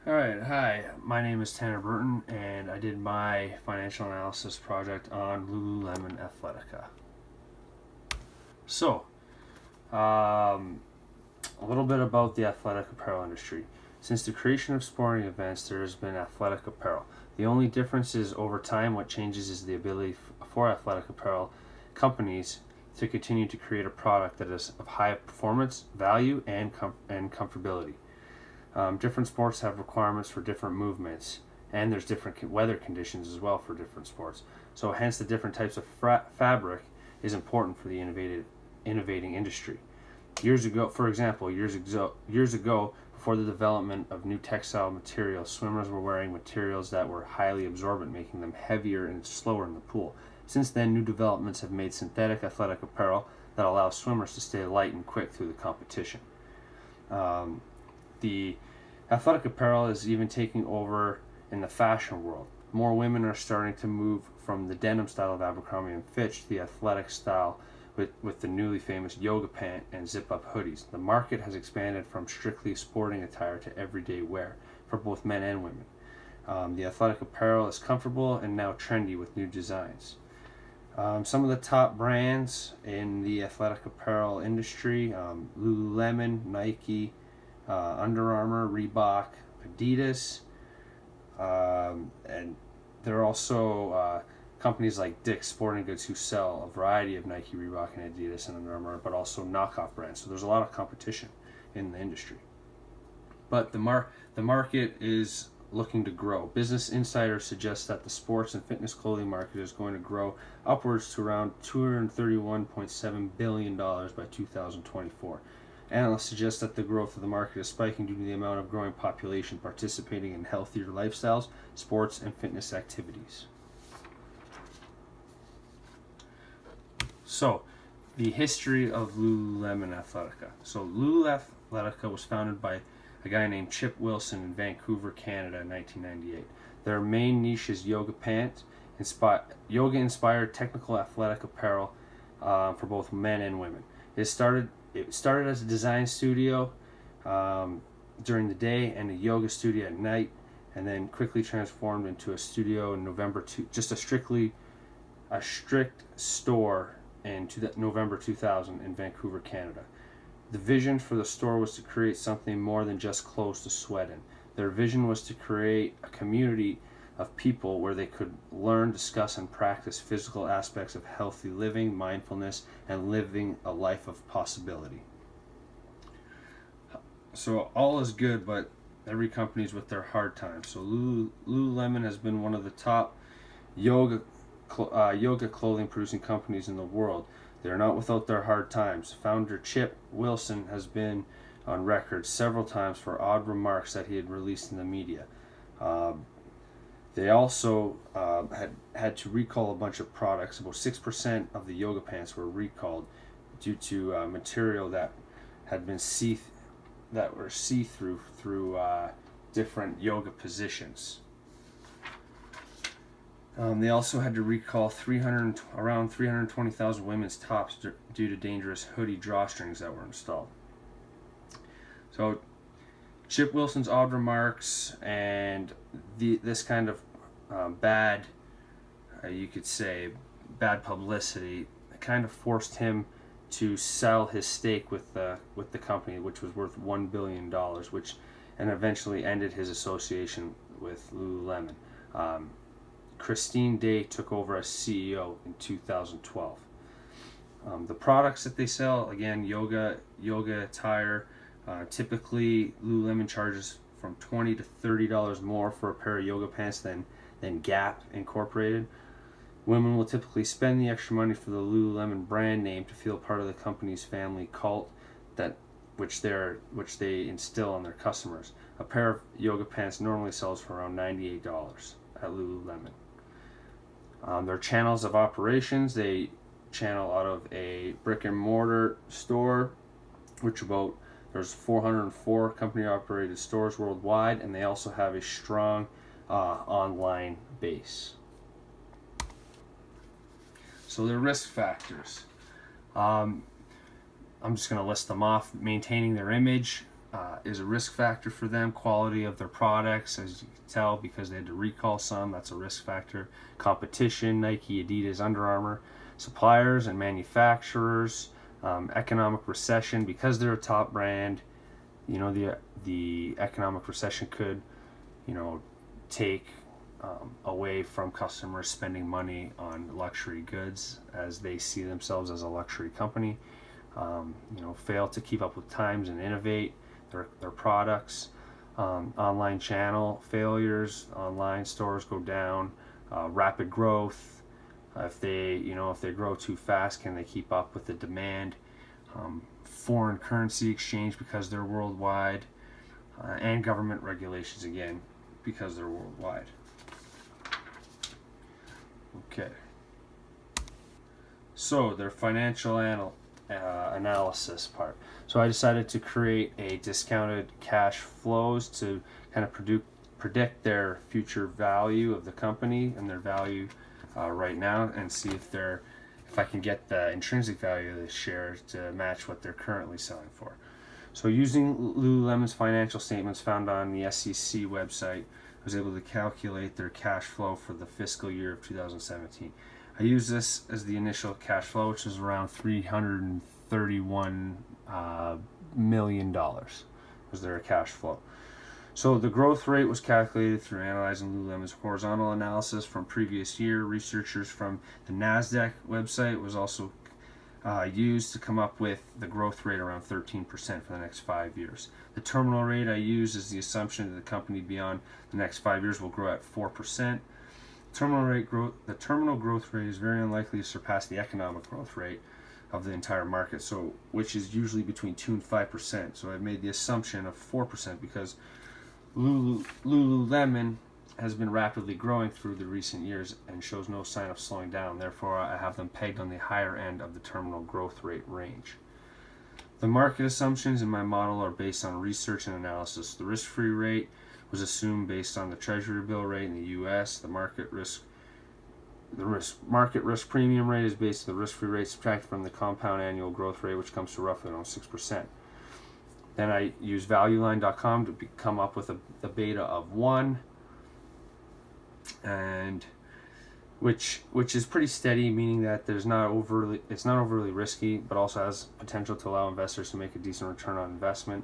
Alright, hi, my name is Tanner Burton, and I did my financial analysis project on LululemonAthletica. So, a little bit about the athletic apparel industry. Since the creation of sporting events, there has been athletic apparel. The only difference is over time, what changes is the ability for athletic apparel companies to continue to create a product that is of high performance, value, and comfortability. Different sports have requirements for different movements, and there's different weather conditions as well for different sports. So, hence, the different types of fabric is important for the innovating industry. Years ago, for example, years ago, before the development of new textile materials, swimmers were wearing materials that were highly absorbent, making them heavier and slower in the pool. Since then, new developments have made synthetic athletic apparel that allows swimmers to stay light and quick through the competition. The athletic apparel is even taking over in the fashion world. More women are starting to move from the denim style of Abercrombie and Fitch to the athletic style with the newly famous yoga pant and zip-up hoodies. The market has expanded from strictly sporting attire to everyday wear for both men and women. The athletic apparel is comfortable and now trendy with new designs. Some of the top brands in the athletic apparel industry: Lululemon, Nike, Under Armour, Reebok, Adidas, and there are also companies like Dick's Sporting Goods who sell a variety of Nike, Reebok, and Adidas and Under Armour, but also knockoff brands. So there's a lot of competition in the industry. But the market is looking to grow. Business Insider suggests that the sports and fitness clothing market is going to grow upwards to around $231.7 billion by 2024. Analysts suggest that the growth of the market is spiking due to the amount of growing population participating in healthier lifestyles, sports, and fitness activities. So, the history of Lululemon Athletica. So, Athletica was founded by a guy named Chip Wilson in Vancouver, Canada in 1998. Their main niche is yoga pant, yoga-inspired technical athletic apparel for both men and women. It started as a design studio during the day and a yoga studio at night, and then quickly transformed into a studio in just a strict store in November 2000 in Vancouver, Canada. The vision for the store was to create something more than just clothes to sweat in. Their vision was to create a community of people where they could learn, discuss, and practice physical aspects of healthy living, mindfulness, and living a life of possibility. So all is good, but every company's with their hard times. So Lululemon has been one of the top yoga clothing producing companies in the world. They are not without their hard times. Founder Chip Wilson has been on record several times for odd remarks that he had released in the media. They also had to recall a bunch of products. About 6% of the yoga pants were recalled due to material that had been see-through through different yoga positions. They also had to recall around 320,000 women's tops due to dangerous hoodie drawstrings that were installed. So, Chip Wilson's odd remarks and this kind of bad, you could say, bad publicity kind of forced him to sell his stake with the company, which was worth $1 billion, and eventually ended his association with Lululemon. Christine Day took over as CEO in 2012. The products that they sell, again, yoga attire. Typically, Lululemon charges from $20 to $30 more for a pair of yoga pants than Gap Incorporated. Women will typically spend the extra money for the Lululemon brand name to feel part of the company's family cult, which they instill on their customers. A pair of yoga pants normally sells for around $98 at Lululemon. Their channels of operations, they channel out of a brick and mortar store, there's 404 company operated stores worldwide, and they also have a strong online base. So their risk factors, I'm just going to list them off. Maintaining their image, is a risk factor for them. Quality of their products, as you can tell, because they had to recall some, that's a risk factor. Competition, Nike, Adidas, Under Armour. Suppliers and manufacturers. Economic recession, because they're a top brand. You know, the economic recession could, you know, take away from customers spending money on luxury goods, as they see themselves as a luxury company. You know, fail to keep up with times and innovate their products. Online channel failures, online stores go down. Rapid growth, if they grow too fast, can they keep up with the demand? Foreign currency exchange, because they're worldwide. And government regulations, again, because they're worldwide. Okay. So their financial analysis part. So I decided to create a discounted cash flows to kind of predict their future value of the company and their value right now, and see if I can get the intrinsic value of the shares to match what they're currently selling for. So using Lululemon's financial statements found on the SEC website, I was able to calculate their cash flow for the fiscal year of 2017. I used this as the initial cash flow, which is around $331 million was their cash flow. So the growth rate was calculated through analyzing Lululemon's horizontal analysis from previous year. Researchers from the NASDAQ website was also used to come up with the growth rate around 13% for the next 5 years. The terminal rate I use is the assumption that the company beyond the next 5 years will grow at 4%. The terminal growth rate is very unlikely to surpass the economic growth rate of the entire market, so which is usually between 2 and 5%. So I've made the assumption of 4% because Lululemon has been rapidly growing through the recent years and shows no sign of slowing down. Therefore, I have them pegged on the higher end of the terminal growth rate range. The market assumptions in my model are based on research and analysis. The risk-free rate was assumed based on the Treasury bill rate in the U.S. The market risk premium rate is based on the risk-free rate subtracted from the compound annual growth rate, which comes to roughly around 6%. Then I use valueline.com to come up with the beta of 1, and which is pretty steady, meaning that it's not overly risky, but also has potential to allow investors to make a decent return on investment.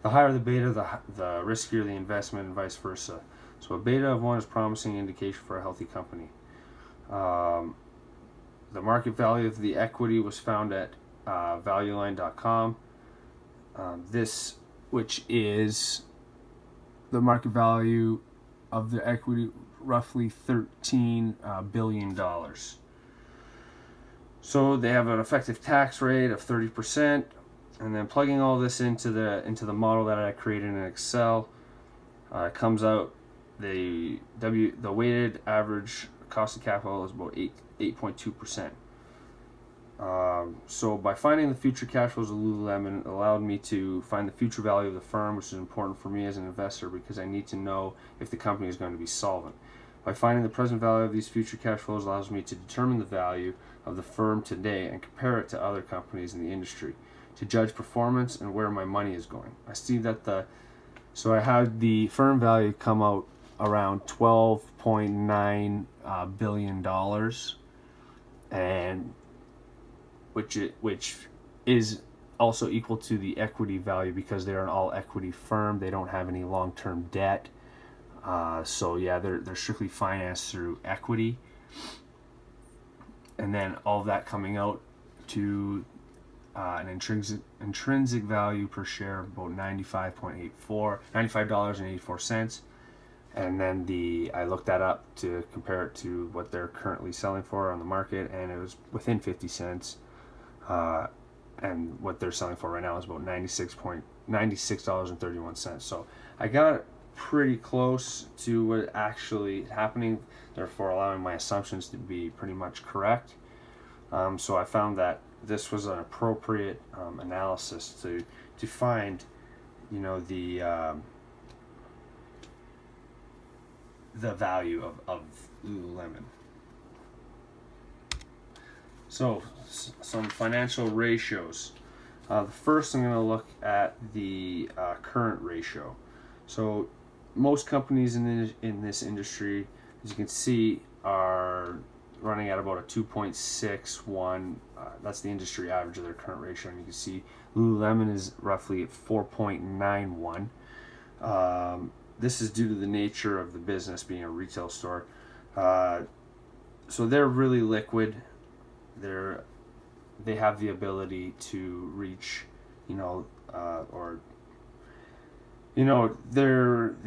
The higher the beta, the riskier the investment, and vice versa. So a beta of 1 is a promising indication for a healthy company. The market value of the equity was found at valueline.com. This, which is the market value of the equity, roughly $13 billion. So they have an effective tax rate of 30%, and then plugging all this into the model that I created in Excel, it comes out the weighted average cost of capital is about 8.2%. So by finding the future cash flows of Lululemon, it allowed me to find the future value of the firm, which is important for me as an investor because I need to know if the company is going to be solvent. By finding the present value of these future cash flows allows me to determine the value of the firm today and compare it to other companies in the industry to judge performance and where my money is going. I see that so I had the firm value come out around $12.9 billion, and which is also equal to the equity value because they're an all equity firm. They don't have any long-term debt. So yeah, they're strictly financed through equity, and then all of that coming out to an intrinsic value per share of about $95.84, and then I looked that up to compare it to what they're currently selling for on the market, and it was within 50 cents. And what they're selling for right now is about $96.31. So I got it pretty close to what actually happening, therefore allowing my assumptions to be pretty much correct. So I found that this was an appropriate analysis to find, the value of Lululemon. So some financial ratios. The first, I'm going to look at the current ratio. So most companies in this industry, as you can see, are running at about a 2.61. That's the industry average of their current ratio. And you can see Lululemon is roughly at 4.91. This is due to the nature of the business being a retail store. So they're really liquid. They have the ability to reach, they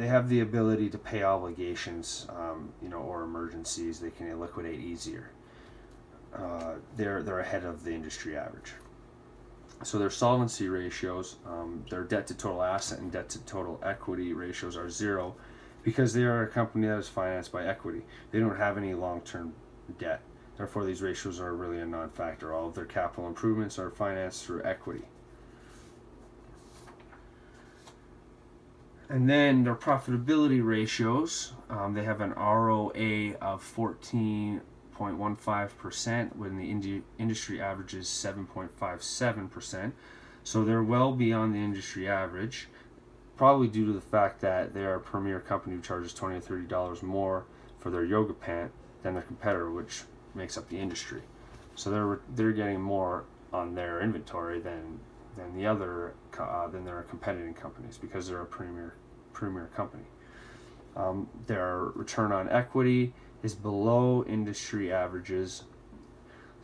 have the ability to pay obligations, or emergencies. They can liquidate easier. They're ahead of the industry average. So their solvency ratios, their debt to total asset and debt to total equity ratios are 0, because they are a company that is financed by equity. They don't have any long-term debt. Therefore, these ratios are really a non-factor. All of their capital improvements are financed through equity. And then their profitability ratios, they have an ROA of 14.15% when the industry average is 7.57%. So they're well beyond the industry average, probably due to the fact that they are a premier company who charges $20 or $30 more for their yoga pant than their competitor, which makes up the industry. So they're getting more on their inventory than their competing companies, because they're a premier company. Their return on equity is below industry averages.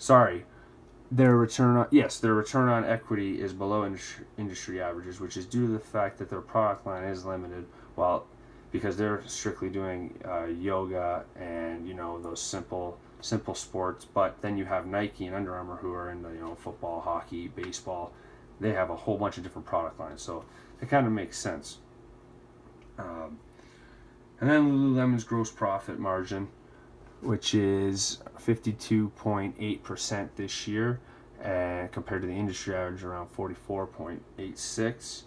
Their return on equity is below industry averages, which is due to the fact that their product line is limited, because they're strictly doing yoga and those simple sports. But then you have Nike and Under Armour, who are in football, hockey, baseball. They have a whole bunch of different product lines, so it kind of makes sense. And then Lululemon's gross profit margin, which is 52.8% this year, and compared to the industry average around 44.86.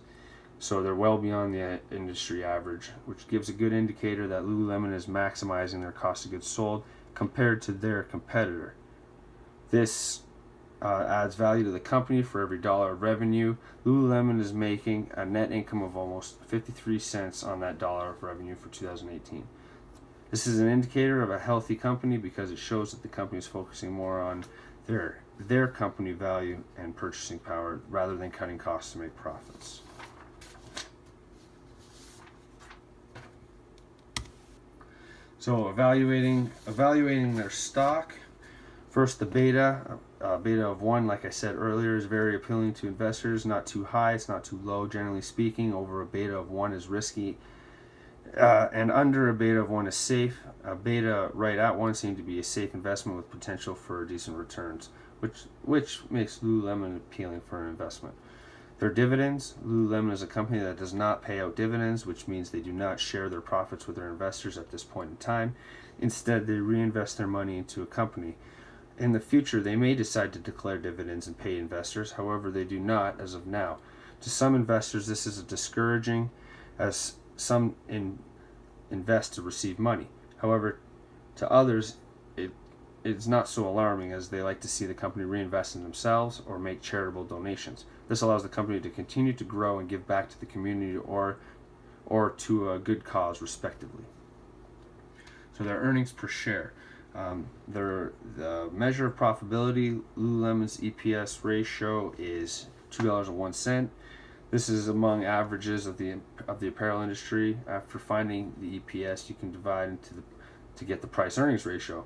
So they're well beyond the industry average, which gives a good indicator that Lululemon is maximizing their cost of goods sold compared to their competitor. This adds value to the company. For every dollar of revenue, Lululemon is making a net income of almost 53 cents on that dollar of revenue for 2018. This is an indicator of a healthy company, because it shows that the company is focusing more on their company value and purchasing power rather than cutting costs to make profits. So evaluating their stock. First, the beta of 1, like I said earlier, is very appealing to investors. Not too high, it's not too low. Generally speaking, over a beta of 1 is risky, and under a beta of 1 is safe. A beta right at 1 seems to be a safe investment with potential for decent returns, which makes Lululemon appealing for an investment. Their dividends. Lululemon is a company that does not pay out dividends, which means they do not share their profits with their investors at this point in time. Instead, they reinvest their money into a company. In the future, they may decide to declare dividends and pay investors. However, they do not as of now. To some investors, this is discouraging, as some invest to receive money. However, to others, it's not so alarming, as they like to see the company reinvest in themselves or make charitable donations. This allows the company to continue to grow and give back to the community or to a good cause, respectively. So their earnings per share. The measure of profitability, Lululemon's EPS ratio is $2.01. This is among averages of the apparel industry. After finding the EPS, you can divide to get the price earnings ratio,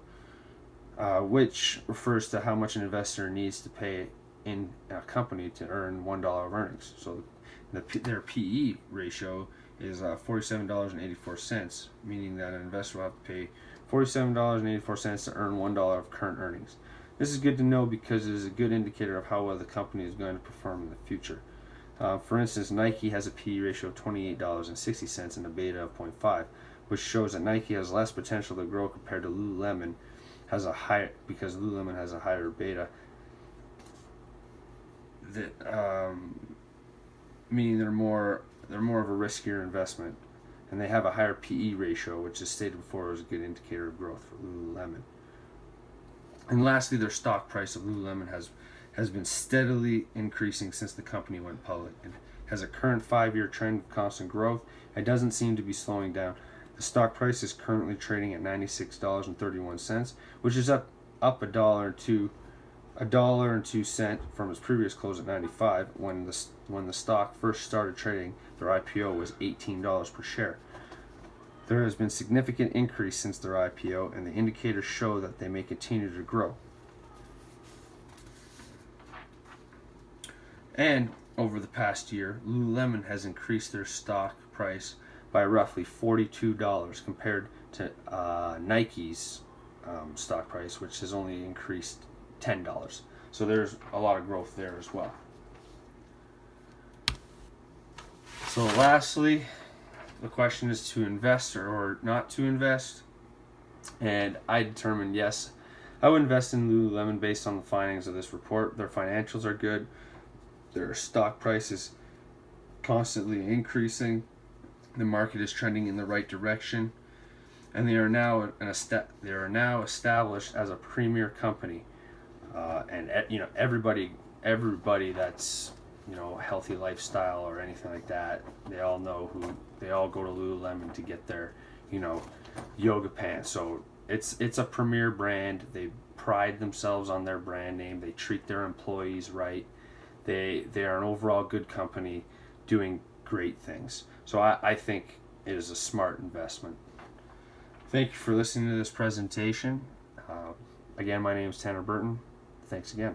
which refers to how much an investor needs to pay in a company to earn $1 of earnings. So their PE ratio is $47.84, meaning that an investor will have to pay $47.84 to earn $1 of current earnings. This is good to know, because it is a good indicator of how well the company is going to perform in the future. For instance, Nike has a PE ratio of $28.60 and a beta of 0.5, which shows that Nike has less potential to grow compared to Lululemon, because Lululemon has a higher beta. Meaning they're more of a riskier investment, and they have a higher PE ratio, which, as stated before, is a good indicator of growth for Lululemon. And lastly, their stock price of Lululemon has has been steadily increasing since the company went public. It has a current 5-year trend of constant growth. It doesn't seem to be slowing down. The stock price is currently trading at $96.31, which is up $1.02 from its previous close at 95. When the stock first started trading, their IPO was $18 per share. There has been significant increase since their IPO, and the indicators show that they may continue to grow. And over the past year, Lululemon has increased their stock price by roughly $42 compared to Nike's stock price, which has only increased $10. So there's a lot of growth there as well. So lastly, the question is to invest or not to invest. And I determined yes, I would invest in Lululemon based on the findings of this report. Their financials are good. Their stock price is constantly increasing. The market is trending in the right direction, and they are now established as a premier company. And everybody that's healthy lifestyle or anything like that, they all go to Lululemon to get their yoga pants. So it's a premier brand. They pride themselves on their brand name. They treat their employees right. They are an overall good company doing great things. So I think it is a smart investment. Thank you for listening to this presentation. Again, my name is Tanner Burton. Thanks again.